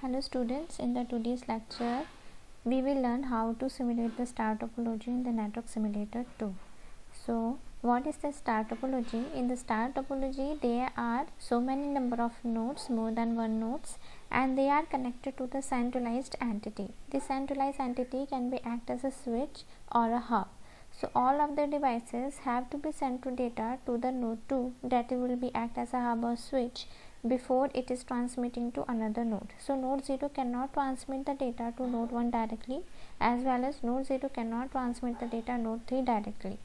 Hello students, in the today's lecture we will learn how to simulate the star topology in the network simulator 2. So what is the star topology? In the star topology there are so many number of nodes, more than one nodes, and they are connected to the centralized entity. This centralized entity can be act as a switch or a hub. So all of the devices have to be sent to data to the node 2 that will be act as a hub or switch before it is transmitting to another node. So node 0 cannot transmit the data to node 1 directly, as well as node 0 cannot transmit the data node 3 directly.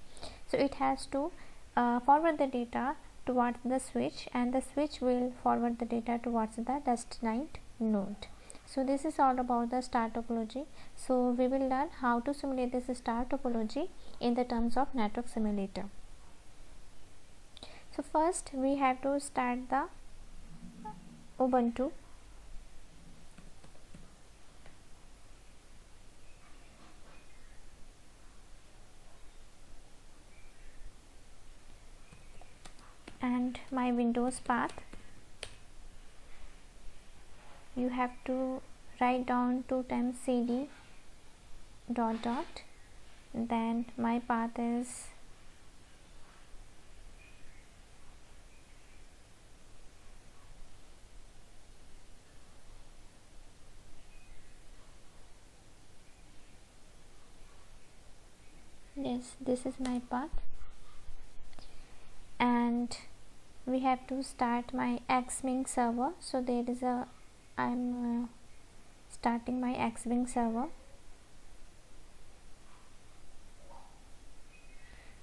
So it has to forward the data towards the switch, and the switch will forward the data towards the destined node. So this is all about the star topology. So we will learn how to simulate this star topology in the terms of network simulator. So first we have to start the Ubuntu. And my Windows path, you have to write down 2 times cd dot dot, then my path is this is my path, and we have to start my Xming server. So there is a I'm starting my Xming server.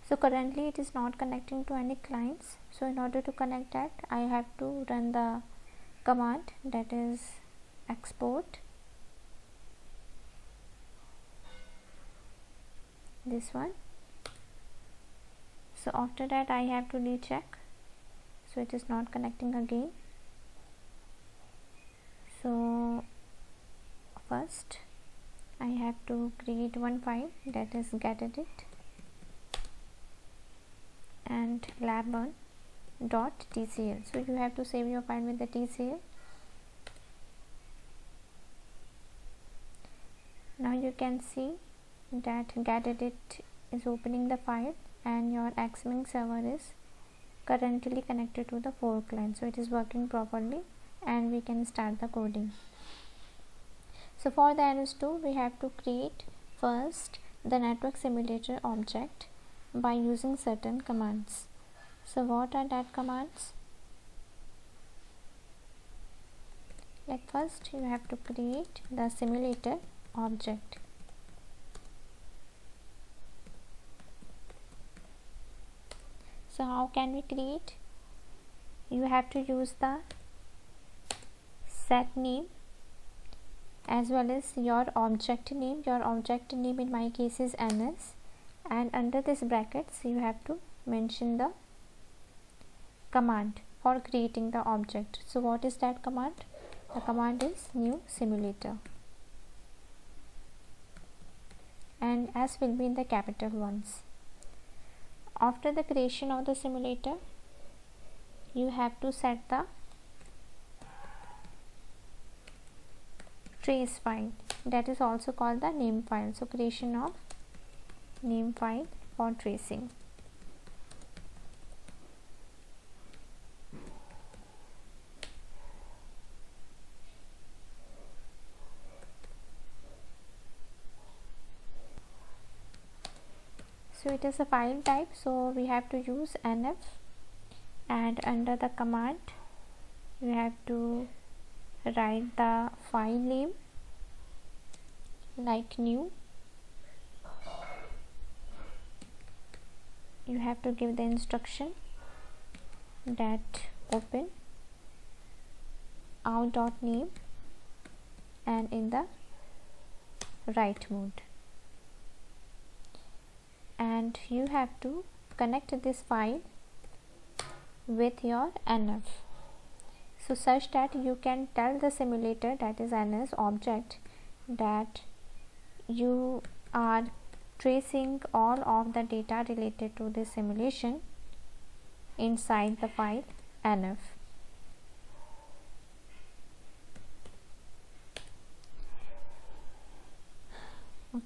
So currently it is not connecting to any clients, so in order to connect that I have to run the command, that is export, this one. So after that I have to recheck, so it is not connecting again. So first I have to create one file, that is getedit and lab1.tcl. so you have to save your file with the tcl. Now you can see that getedit is opening the file, and your Xming server is currently connected to the 4 clients, so it is working properly and we can start the coding. So for the NS2 we have to create first the network simulator object by using certain commands. So what are that commands? Like first you have to create the simulator object. So how can we create? You have to use the set name as well as your object name. Your object name in my case is NS, and under this brackets you have to mention the command for creating the object. So what is that command? The command is new simulator, and S will be in the capital ones. After the creation of the simulator you have to set the trace file, that is also called the name file. So creation of name file for tracing. So it is a file type, so we have to use nf, and under the command you have to write the file name like new. You have to give the instruction that open out.name and in the write mode, and you have to connect this file with your NF, so such that you can tell the simulator, that is NS object, that you are tracing all of the data related to this simulation inside the file NF.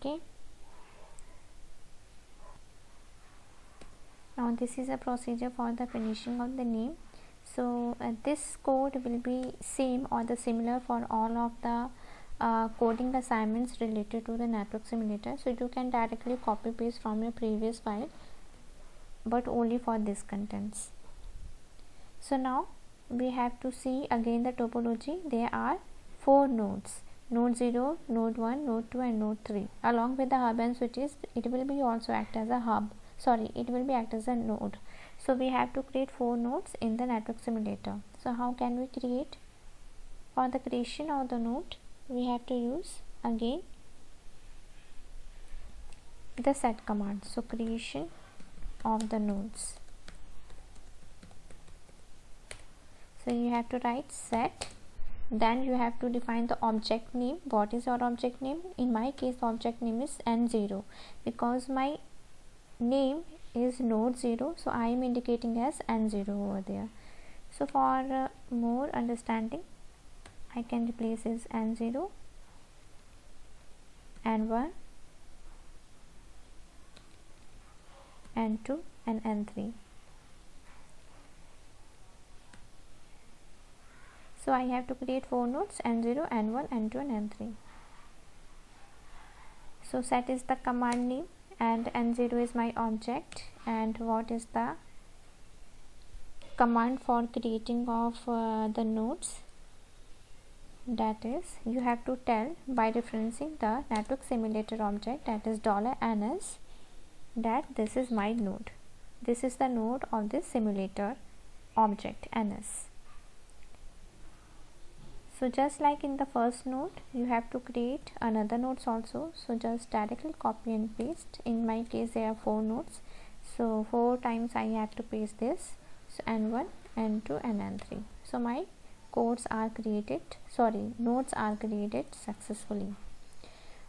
Okay, now this is a procedure for the finishing of the name. So this code will be same or the similar for all of the coding assignments related to the network simulator. So you can directly copy paste from your previous file, but only for this contents. So now we have to see again the topology. There are 4 nodes: node 0, node 1, node 2 and node 3. Along with the hub and switches, it will be also act as a hub. It will be act as a node. So we have to create 4 nodes in the network simulator. So how can we create? For the creation of the node, we have to use again the set command. So creation of the nodes. So you have to write set, then you have to define the object name. What is your object name? In my case, the object name is N0 because my name is node 0, so I am indicating as N0 over there. So for more understanding, I can replace as N0, N1, N2 and N3. So I have to create 4 nodes: N0, N1, N2 and N3. So set is the command name and N0 is my object. And what is the command for creating of the nodes? That is, you have to tell by referencing the network simulator object, that is $ns, that this is my node. This is the node of this simulator object ns. So just like in the first node, you have to create another nodes also. So just directly copy and paste. In my case, there are 4 nodes. So 4 times I have to paste this. So N1, N2 and N3. So my nodes are created successfully.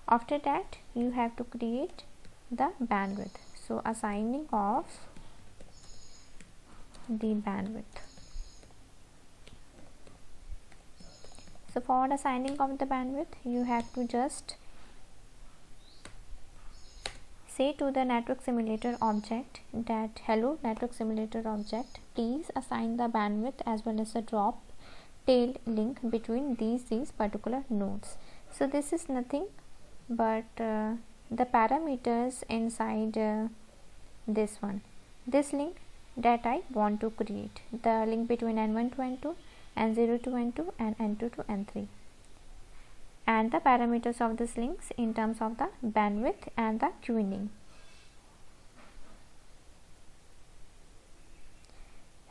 After that, you have to create the bandwidth. So assigning of the bandwidth. So for assigning of the bandwidth, you have to just say to the network simulator object that hello network simulator object, please assign the bandwidth as well as the drop tail link between these particular nodes. So this is nothing but the parameters inside this link that I want to create, the link between N1 to N2, N0 to N2 and N2 to N3, and the parameters of these links in terms of the bandwidth and the queuing.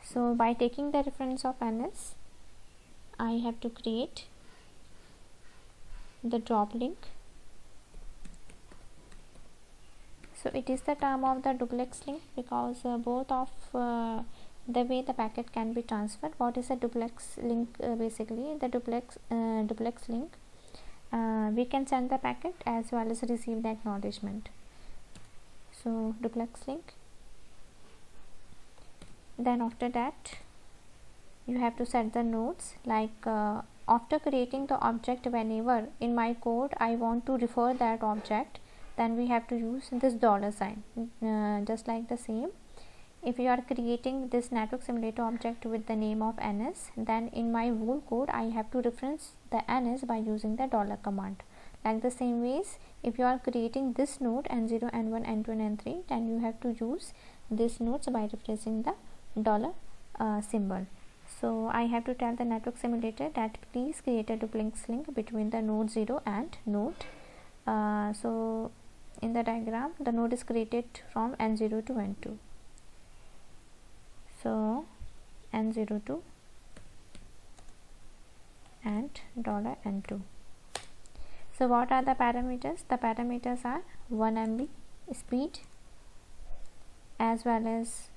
So by taking the reference of ns, I have to create the drop link. So it is the term of the duplex link because both of the way the packet can be transferred. What is a duplex link? Basically the duplex link, we can send the packet as well as receive the acknowledgement. So duplex link. Then after that, you have to set the nodes, like after creating the object, whenever in my code I want to refer that object, then we have to use this $sign. Just like the same, if you are creating this network simulator object with the name of ns, then in my whole code I have to reference the ns by using the $command. Like the same ways, if you are creating this node N0, N1, N2 and N3, then you have to use these nodes by referencing the symbol. So I have to tell the network simulator that please create a duplex link between the node 0 and node. So in the diagram, the node is created from N0 to N2. So N0 to and $N2. So what are the parameters? The parameters are 1 MB speed as well as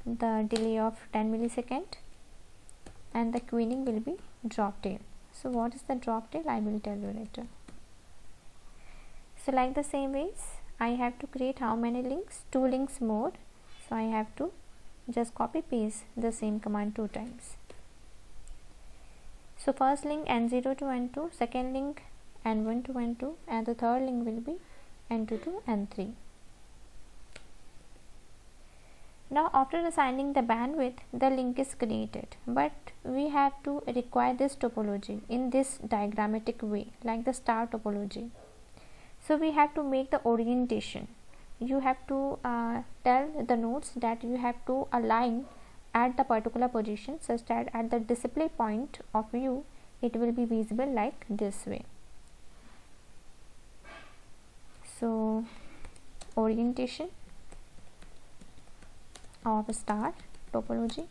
the delay of 10 millisecond, and the queuing will be drop tail. So what is the drop tail? I will tell you later. So like the same ways, I have to create how many links? 2 links more. So I have to just copy paste the same command 2 times. So first link N0 to N2, second link N1 to N2, and the third link will be N2 to N3. Now after assigning the bandwidth, the link is created, but we have to require this topology in this diagrammatic way, like the star topology. So we have to make the orientation. You have to tell the nodes that you have to align at the particular position such that at the display point of view it will be visible like this way. So orientation of a star topology.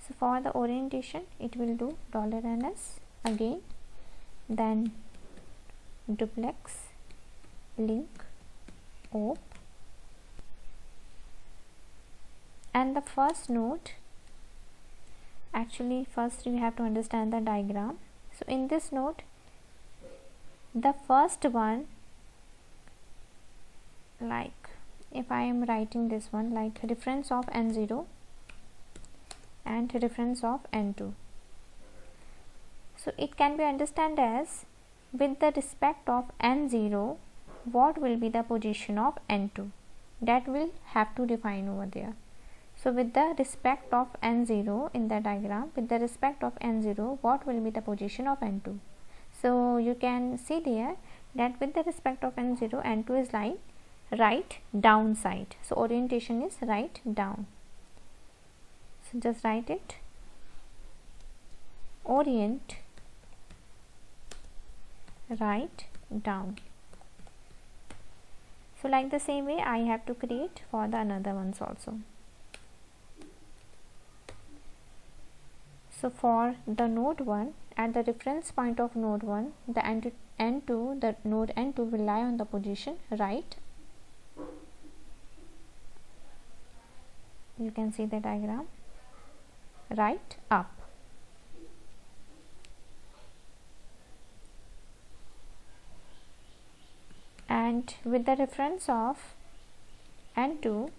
So for the orientation it will do $ns again, then duplex link op, and the first node, actually first you have to understand the diagram. So in this node, the first one, like if I am writing this one like reference of N0 and reference of N2, so it can be understood as with the respect of N0 what will be the position of N2, that will have to define over there. So with the respect of N0 in the diagram, with the respect of N0 what will be the position of N2. So you can see there that with the respect of N0, N2 is lying right down side, so orientation is right down. So just write it, orient right down. So like the same way I have to create for the another ones also. So for the node 1, at the reference point of node 1, the N2, the node N2 will lie on the position right. You can see the diagram, right up. And with the reference of N2,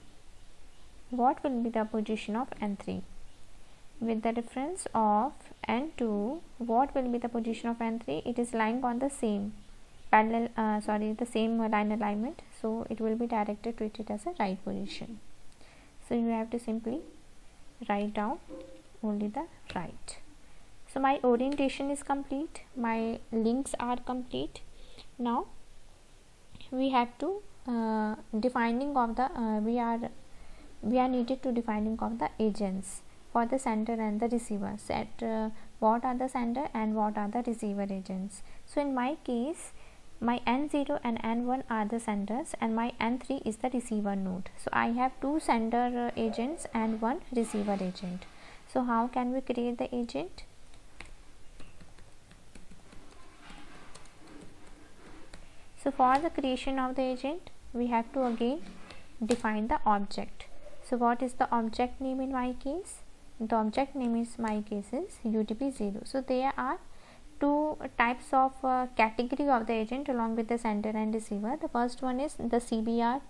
what will be the position of N3? With the reference of N2, what will be the position of N3? It is lying on the same parallel, the same line alignment, so it will be directed to it as a right position. So you have to simply write down only the right. So my orientation is complete, my links are complete. Now we have to defining of the we are needed to defining of the agents for the sender and the receiver. Set what are the sender and what are the receiver agents. So in my case, my N0 and N1 are the senders and my N3 is the receiver node. So I have two sender agents and one receiver agent. So how can we create the agent? So for the creation of the agent, we have to again define the object. So what is the object name in my case? The object name is my case is UDP0. So there are two types of category of the agent along with the sender and receiver. The first one is the CBR,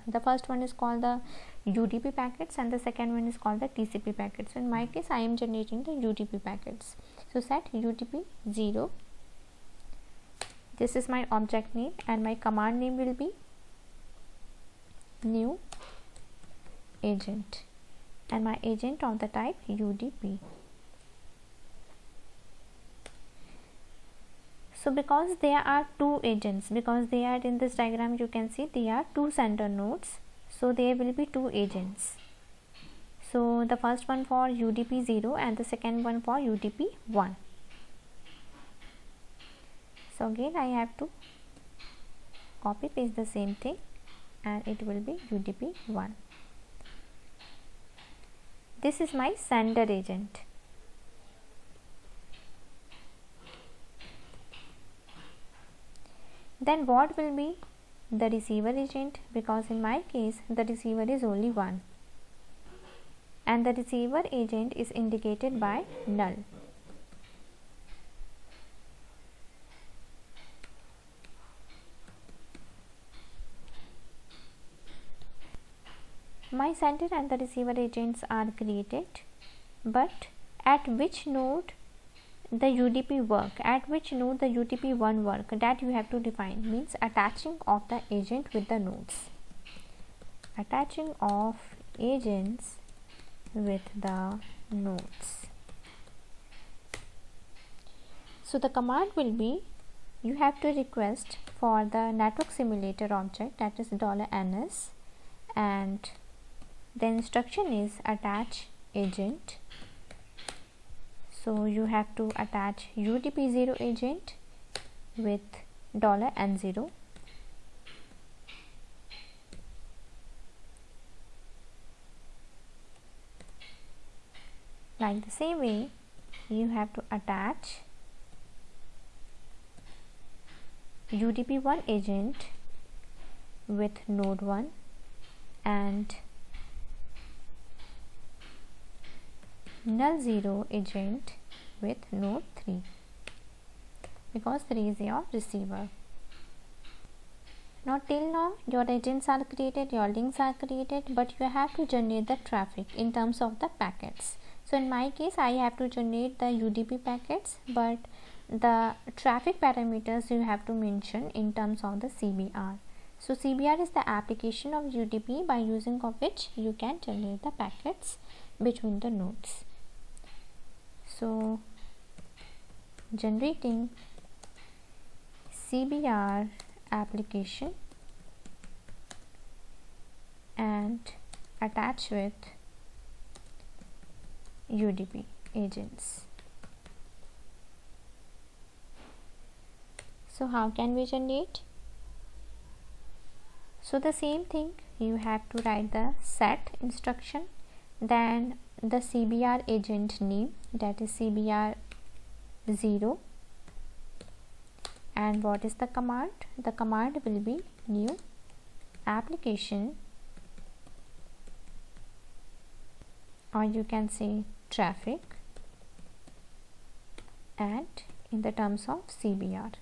the first one is called the UDP packets and the second one is called the TCP packets. So in my case I am generating the UDP packets. So set UDP0, this is my object name, and my command name will be new agent and my agent of the type UDP. So because there are two agents, because they are in this diagram, you can see there are two sender nodes, so there will be two agents. So the first one for UDP0 and the second one for UDP1. So again I have to copy paste the same thing and it will be UDP1. This is my sender agent. Then what will be the receiver agent? Because in my case the receiver is only one and the receiver agent is indicated by null. My sender and the receiver agents are created. but at which node the UDP work, at which node the UDP1 work, that you have to define. Means attaching of the agent with the nodes, attaching of agents with the nodes. So the command will be, you have to request for the network simulator object, that is $ns, and the instruction is attach agent. So you have to attach UDP0 agent with $n0. Like the same way, you have to attach UDP1 agent with node 1 and null 0 agent with node 3, because 3 is your receiver. Now till now your agents are created, your links are created, but you have to generate the traffic in terms of the packets. So in my case, I have to generate the UDP packets, but the traffic parameters you have to mention in terms of the CBR. So CBR is the application of UDP by using of which you can generate the packets between the nodes. So generating CBR application and attach with UDP agents. So how can we generate? So the same thing, you have to write the set instruction, then the CBR agent name, that is CBR0, and what is the command? The command will be new application, or you can say traffic, and in the terms of CBR.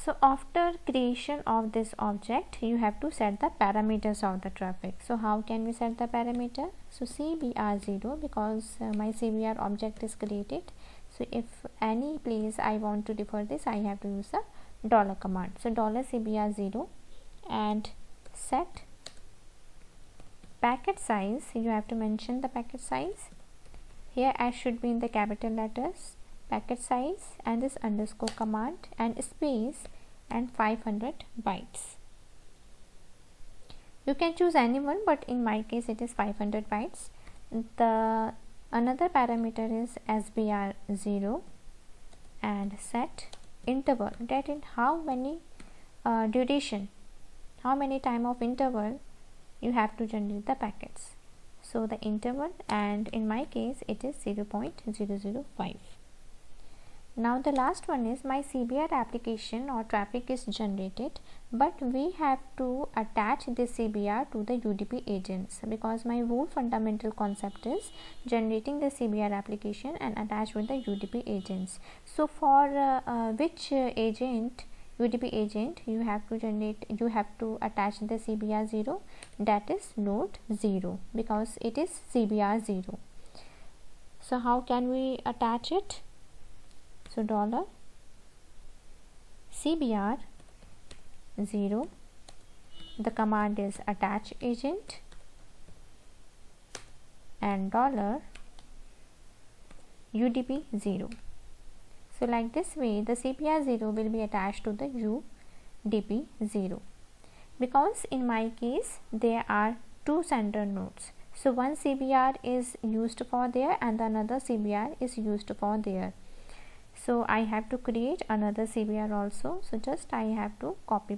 So after creation of this object, you have to set the parameters of the traffic. So how can we set the parameter? So CBR0, because my CBR object is created. So if any place I want to defer this, I have to use the dollar command. So $CBR0 and set packet size. You have to mention the packet size. Here S should be in the capital letters, packet size, and this underscore command and space and 500 bytes. You can choose anyone, but in my case it is 500 bytes. The another parameter is SBR0 and set interval, that in how many duration, how many time of interval you have to generate the packets. So the interval, and in my case it is 0.005. Now the last one is my CBR application or traffic is generated, but we have to attach this CBR to the UDP agents, because my whole fundamental concept is generating the CBR application and attach with the UDP agents. So for which agent, UDP agent, you have to generate, you have to attach the CBR0, that is node 0, because it is CBR0. So how can we attach it? So $CBR0, the command is attach agent, and $UDP0. So like this way the CBR0 will be attached to the UDP0, because in my case there are two sender nodes. So one CBR is used for there and another CBR is used for there. So I have to create another CBR also. So just I have to copy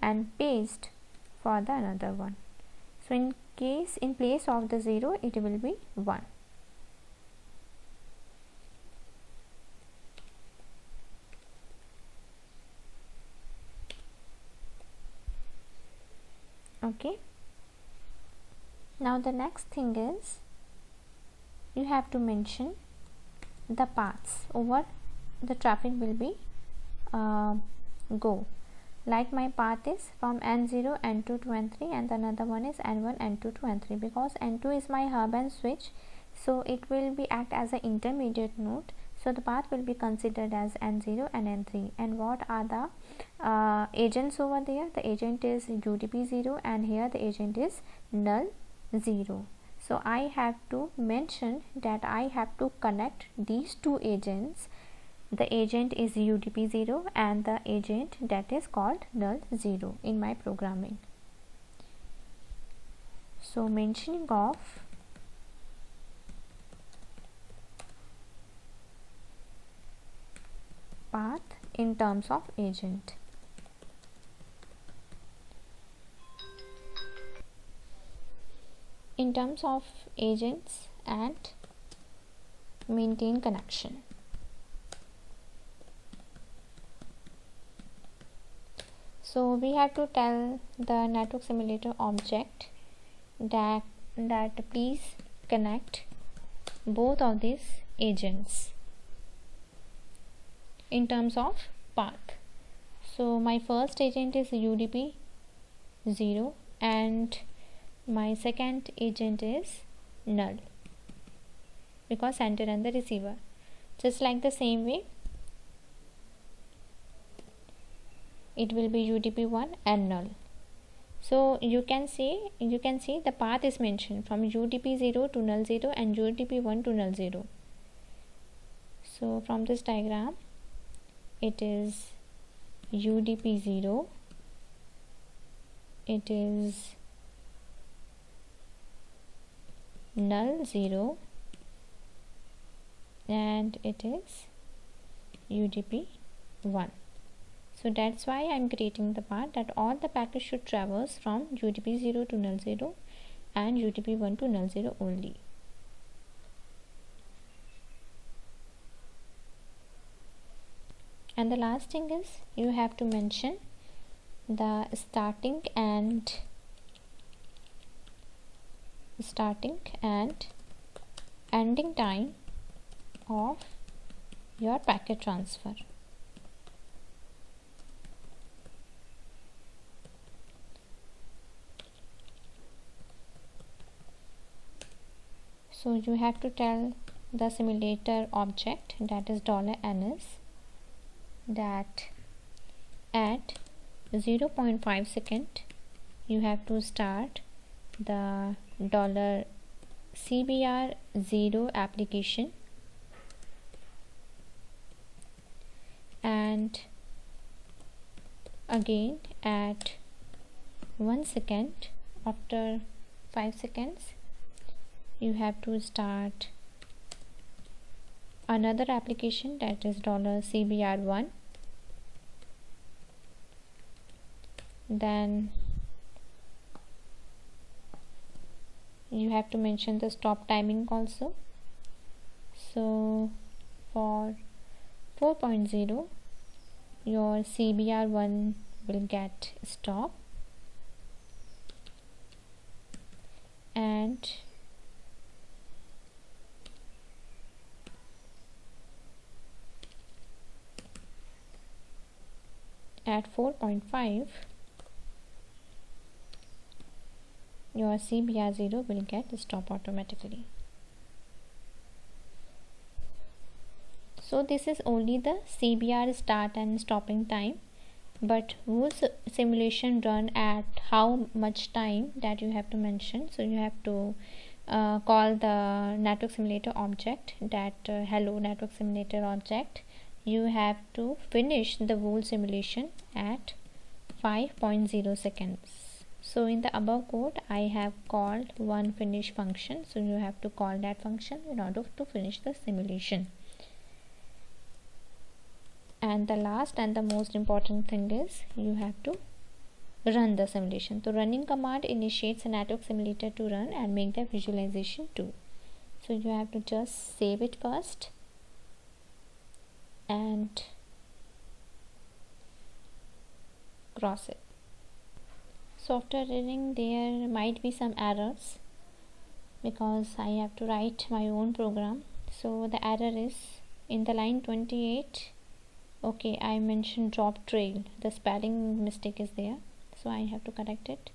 and paste for the another one. So in place of the 0 it will be 1. Okay. Now the next thing is, you have to mention the paths over the traffic will be go. like my path is from N0, N2 to N3, and another one is N1, N2 to N3. Because N2 is my hub and switch, so it will be act as an intermediate node, so the path will be considered as N0 and N3. And what are the agents over there? The agent is UDP0, and here the agent is null 0. So I have to mention that I have to connect these two agents. The agent is UDP0 and the agent that is called null 0 in my programming. So mentioning of path in terms of agent. In terms of agents and maintain connection. So we have to tell the network simulator object that please connect both of these agents in terms of path. So my first agent is UDP 0 and my second agent is null, because sender and the receiver. Just like the same way, it will be UDP1 and null. So you can see the path is mentioned from UDP0 to null 0 and UDP1 to null 0. So from this diagram, it is UDP0, it is null 0, and it is UDP1. So that's why I am creating the path that all the packets should traverse from UDP0 to null 0 and UDP1 to null 0 only. And the last thing is you have to mention the starting and ending time of your packet transfer. So you have to tell the simulator object, that is $ns, that at 0.5 second you have to start the $CBR0 application, and again at 1 second, after 5 seconds you have to start another application, that is $CBR1. Then you have to mention the stop timing also. So for 4.0 your CBR1 will get stop, and at 4.5 your CBR0 will get stop automatically. So this is only the CBR start and stopping time, but whole simulation run at how much time that you have to mention. So you have to call the network simulator object that hello network simulator object, you have to finish the whole simulation at 5.0 seconds. So in the above code I have called one finish function, so you have to call that function in order to finish the simulation. And the last and the most important thing is you have to run the simulation. So running command initiates a network simulator to run and make the visualization too. So you have to just save it first, and cross it. So after running there might be some errors because I have to write my own program. So the error is in the line 28 Okay, I mentioned drop trail, the spelling mistake is there, so I have to correct it.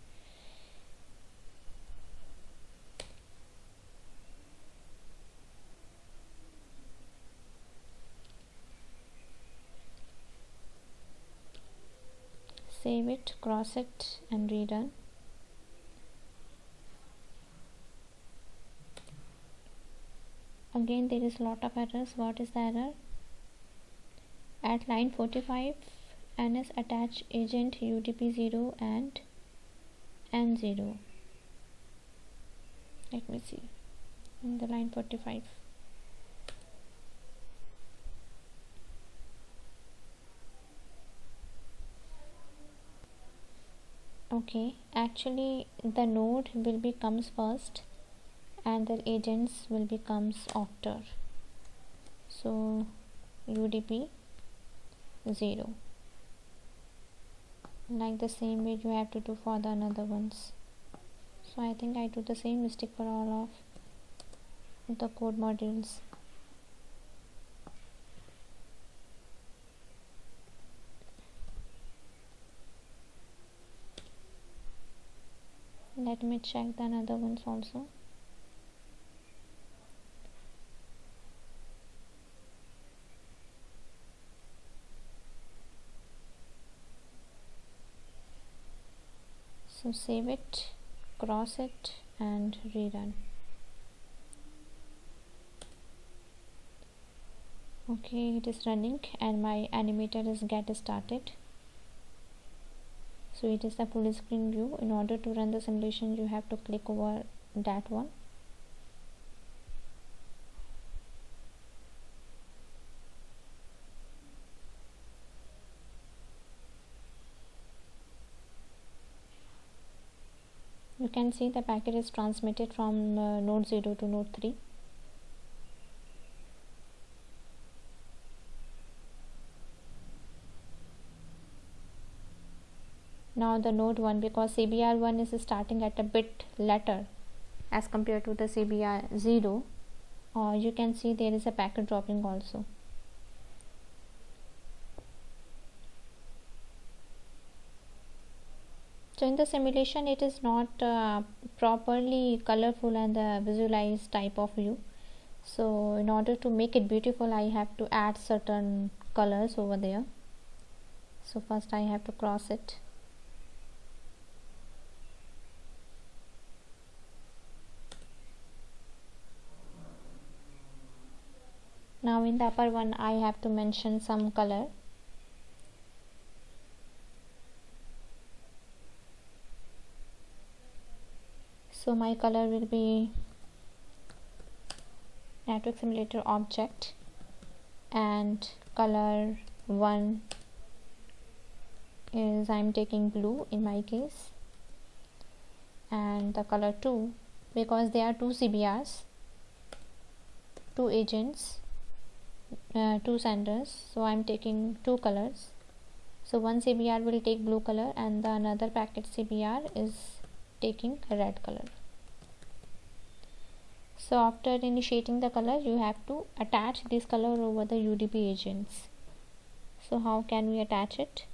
Save it, cross it and rerun. Again there is a lot of errors. What is the error? At line 45, ns attach agent udp0 and n0. Let me see in the line 45. Okay, actually the node will be comes first and the agents will be comes after. So udp 0, like the same way you have to do for the another ones. So I think I do the same mistake for all of the code modules. Let me check the another ones also. So save it, cross it and rerun. Okay, it is running and my animator is get started. So it is the full screen view. In order to run the simulation you have to click over that one. You can see the packet is transmitted from node 0 to node 3. Now the node 1, because CBR1 is starting at a bit later as compared to the CBR0, you can see there is a packet dropping also. So in the simulation it is not properly colorful and the visualized type of view. So in order to make it beautiful I have to add certain colors over there. So first I have to cross it. Now in the upper one I have to mention some color. So my color will be network simulator object, and color 1 is I'm taking blue in my case, and the color 2, because there are two CBRs, two agents, two senders, so I'm taking two colors. So one CBR will take blue color and the another packet CBR is taking red color. So after initiating the color you have to attach this color over the UDP agents. So how can we attach it?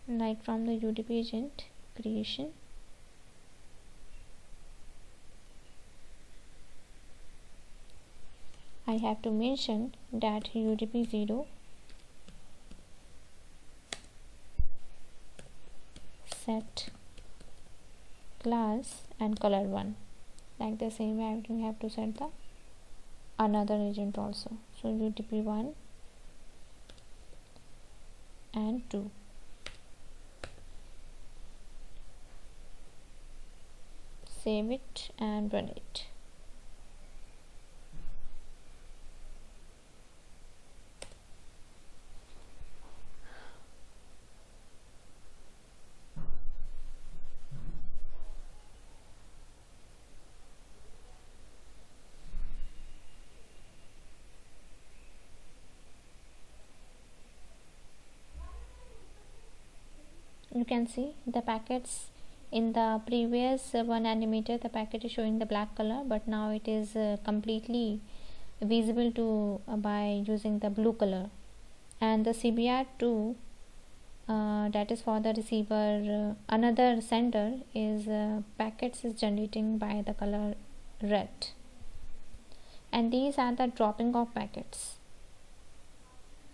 Like from the UDP agent creation, I have to mention that UDP0 set class and color 1. Like the same way you have to set the another agent also. So UDP1 and 2. Save it and run it. You can see the packets In the previous 1nm the packet is showing the black color, but now it is completely visible to by using the blue color. And the CBR2 that is for the receiver, another sender is packets is generating by the color red, and these are the dropping off packets.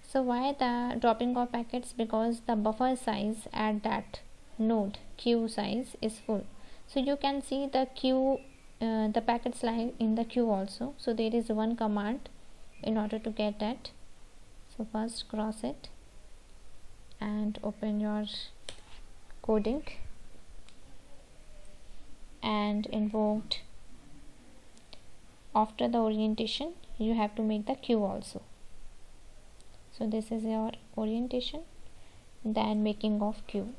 So why the dropping off packets? Because the buffer size at that node queue size is full. So you can see the queue, the packets lie in the queue also. So there is one command in order to get that. So first cross it and open your coding and invoked. After the orientation you have to make the queue also. So this is your orientation, then making of queue.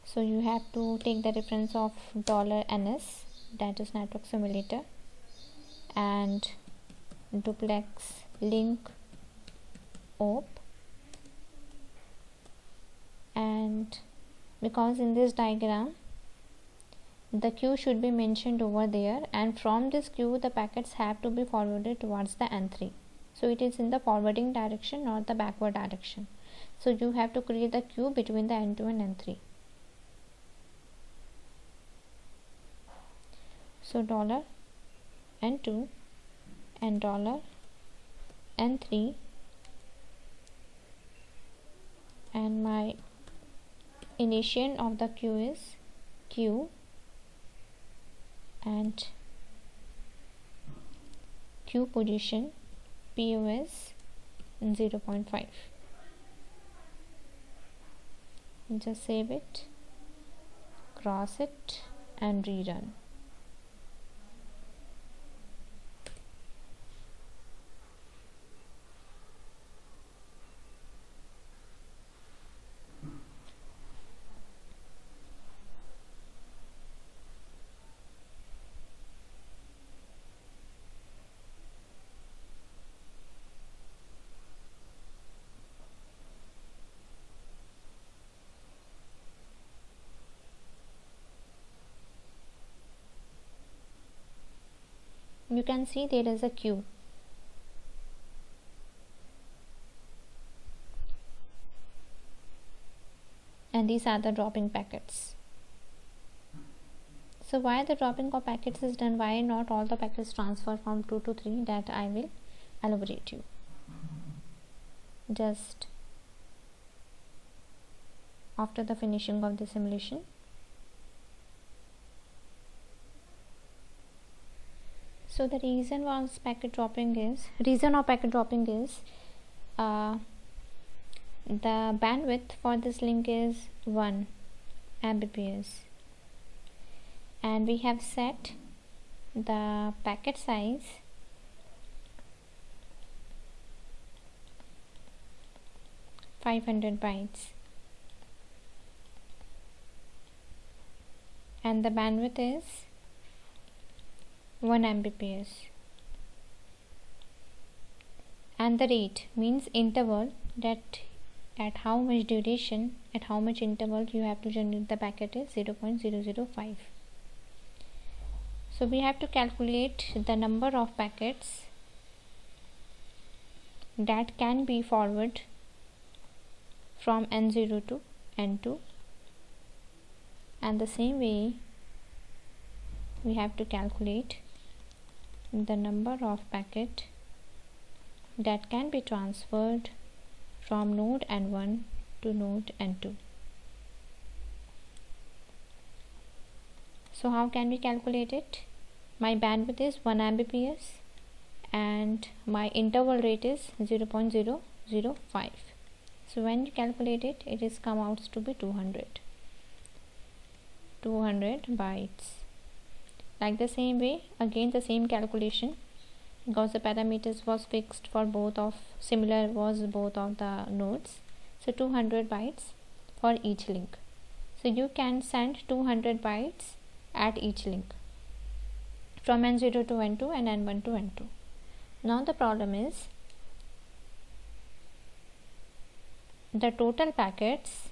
So you have to take the reference of $NS, that is network simulator, and duplex link op, and because in this diagram the queue should be mentioned over there, and from this queue the packets have to be forwarded towards the N3. So it is in the forwarding direction, not the backward direction. So you have to create the queue between the N2 and N3. So $N2 and $N3, and my initiation of the queue is Q, and queue position POS 0.5. Just save it, cross it and rerun. You can see there is a queue. And these are the dropping packets. So why the dropping of packets is done? Why not all the packets transfer from 2 to 3? That I will elaborate you. Just after the finishing of the simulation. So the reason of packet dropping is the bandwidth for this link is 1 Mbps, and we have set the packet size (500 bytes), and the bandwidth is 1 Mbps, and the rate means interval, that at how much duration, at how much interval you have to generate the packet is 0.005. So we have to calculate the number of packets that can be forwarded from N0 to N2, and the same way we have to calculate the number of packet that can be transferred from node N1 to node N2. So how can we calculate it? My bandwidth is 1 Mbps and my interval rate is 0.005. So when you calculate it, it is come out to be 200 bytes. Like the same way, again the same calculation, because the parameters was fixed for both of the nodes. So 200 bytes for each link. So you can send 200 bytes at each link from N0 to N2 and N1 to N2. Now the problem is the total packets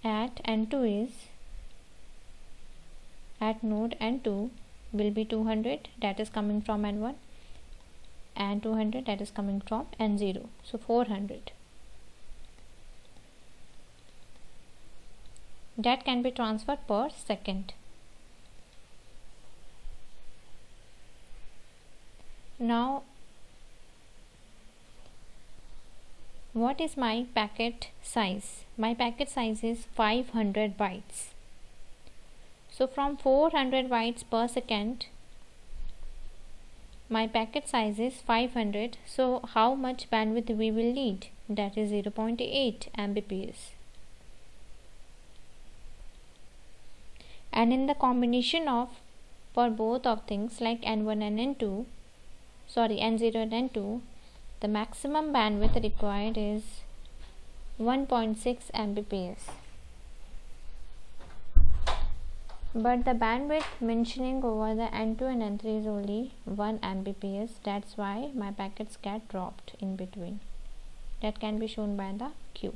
at N2 is at node N2 will be 200, that is coming from N1, and 200 that is coming from N0, so 400. That can be transferred per second. Now what is my packet size? My packet size is 500 bytes. So from 400 bytes per second, my packet size is 500. So how much bandwidth we will need? That is 0.8 Mbps. And in the combination of for both of things like N1 and N2, N0 and N2, the maximum bandwidth required is 1.6 Mbps. But the bandwidth mentioning over the N2 and N3 is only 1 Mbps. That's why my packets get dropped in between. That can be shown by the Q.